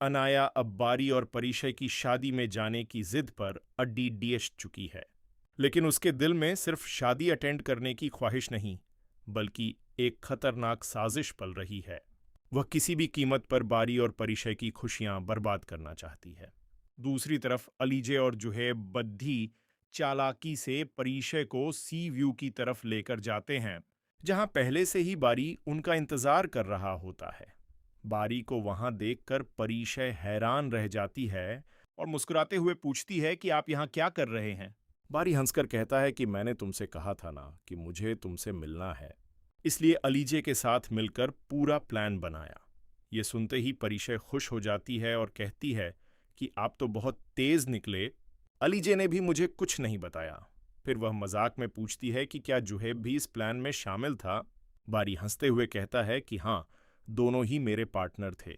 अनाया अब बारी और परिशय की शादी में जाने की जिद पर अड्डी डियश चुकी है। लेकिन उसके दिल में सिर्फ शादी अटेंड करने की ख्वाहिश नहीं, बल्कि एक खतरनाक साजिश पल रही है। वह किसी भी कीमत पर बारी और परिशय की खुशियां बर्बाद करना चाहती है। दूसरी तरफ अलीजे और जुहेब बद्धी चालाकी से परिशय को सी व्यू की तरफ लेकर जाते हैं, जहां पहले से ही बारी उनका इंतजार कर रहा होता है। बारी को वहां देखकर परिशय हैरान रह जाती है और मुस्कुराते हुए पूछती है कि आप यहां क्या कर रहे हैं। बारी हंसकर कहता है कि मैंने तुमसे कहा था ना कि मुझे तुमसे मिलना है, इसलिए अलीजे के साथ मिलकर पूरा प्लान बनाया। ये सुनते ही परिशय खुश हो जाती है और कहती है कि आप तो बहुत तेज निकले, अलीजे ने भी मुझे कुछ नहीं बताया। फिर वह मजाक में पूछती है कि क्या जुहेब भी इस प्लान में शामिल था। बारी हंसते हुए कहता है कि हाँ, दोनों ही मेरे पार्टनर थे।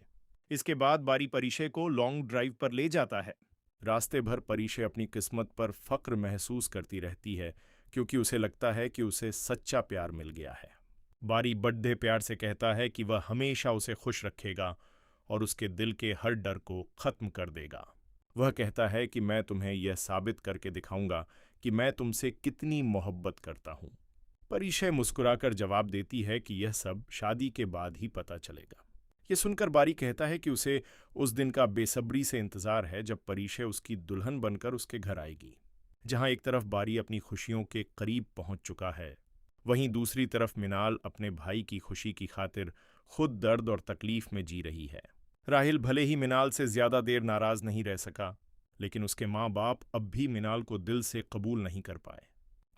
इसके बाद बारी परिशय को लॉन्ग ड्राइव पर ले जाता है। रास्ते भर परिशय अपनी किस्मत पर फक्र महसूस करती रहती है, क्योंकि उसे लगता है कि उसे सच्चा प्यार मिल गया है। बारी बड्ढे प्यार से कहता है कि वह हमेशा उसे खुश रखेगा और उसके दिल के हर डर को खत्म कर देगा। वह कहता है कि मैं तुम्हें यह साबित करके दिखाऊंगा कि मैं तुमसे कितनी मोहब्बत करता हूं। परिशय मुस्कुराकर जवाब देती है कि यह सब शादी के बाद ही पता चलेगा। ये सुनकर बारी कहता है कि उसे उस दिन का बेसब्री से इंतजार है जब परिशय उसकी दुल्हन बनकर उसके घर आएगी। जहां एक तरफ बारी अपनी खुशियों के करीब पहुंच चुका है, वहीं दूसरी तरफ मिनाल अपने भाई की खुशी की खातिर खुद दर्द और तकलीफ में जी रही है। राहिल भले ही मिनाल से ज्यादा देर नाराज नहीं रह सका, लेकिन उसके माँ बाप अब भी मिनाल को दिल से कबूल नहीं कर पाए।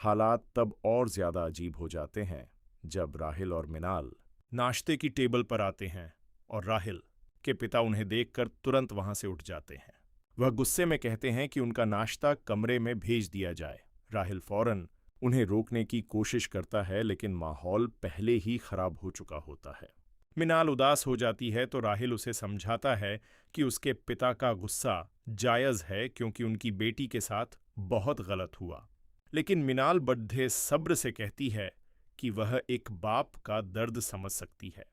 हालात तब और ज्यादा अजीब हो जाते हैं जब राहिल और मिनाल नाश्ते की टेबल पर आते हैं और राहिल के पिता उन्हें देखकर तुरंत वहां से उठ जाते हैं। वह गुस्से में कहते हैं कि उनका नाश्ता कमरे में भेज दिया जाए। राहिल फौरन उन्हें रोकने की कोशिश करता है, लेकिन माहौल पहले ही खराब हो चुका होता है। मिनाल उदास हो जाती है तो राहिल उसे समझाता है कि उसके पिता का गुस्सा जायज है, क्योंकि उनकी बेटी के साथ बहुत गलत हुआ। लेकिन मिनाल बड्ढे सब्र से कहती है कि वह एक बाप का दर्द समझ सकती है।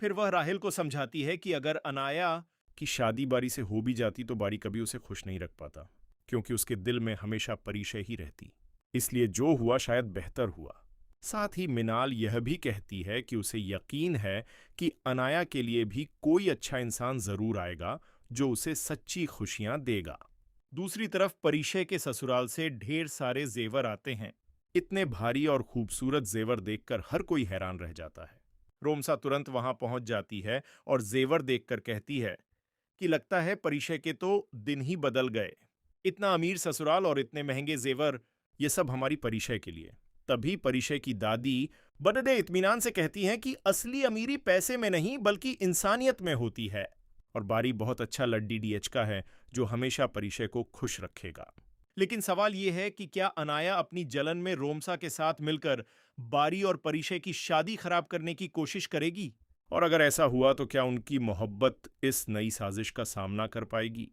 फिर वह राहिल को समझाती है कि अगर अनाया की शादी बारी से हो भी जाती तो बारी कभी उसे खुश नहीं रख पाता, क्योंकि उसके दिल में हमेशा परिशय ही रहती। इसलिए जो हुआ शायद बेहतर हुआ। साथ ही मिनाल यह भी कहती है कि उसे यकीन है कि अनाया के लिए भी कोई अच्छा इंसान जरूर आएगा जो उसे सच्ची खुशियां देगा। दूसरी तरफ परिशय के ससुराल से ढेर सारे जेवर आते हैं। इतने भारी और खूबसूरत जेवर देखकर हर कोई हैरान रह जाता है। रोमसा तुरंत वहां पहुंच जाती है और जेवर देखकर कहती है कि लगता है परिशय के तो दिन ही बदल गए। इतना अमीर ससुराल और इतने महंगे जेवर, ये सब हमारी परिशय के लिए। तभी परिशय की दादी बड़े इत्मीनान से कहती हैं कि असली अमीरी पैसे में नहीं बल्कि इंसानियत में होती है। और बारी बहुत अच्छा लड्डी डीएच का है जो हमेशा परिशय को खुश रखेगा। लेकिन सवाल यह है कि क्या अनाया अपनी जलन में रोमसा के साथ मिलकर बारी और परिशय की शादी खराब करने की कोशिश करेगी? और अगर ऐसा हुआ तो क्या उनकी मोहब्बत इस नई साजिश का सामना कर पाएगी?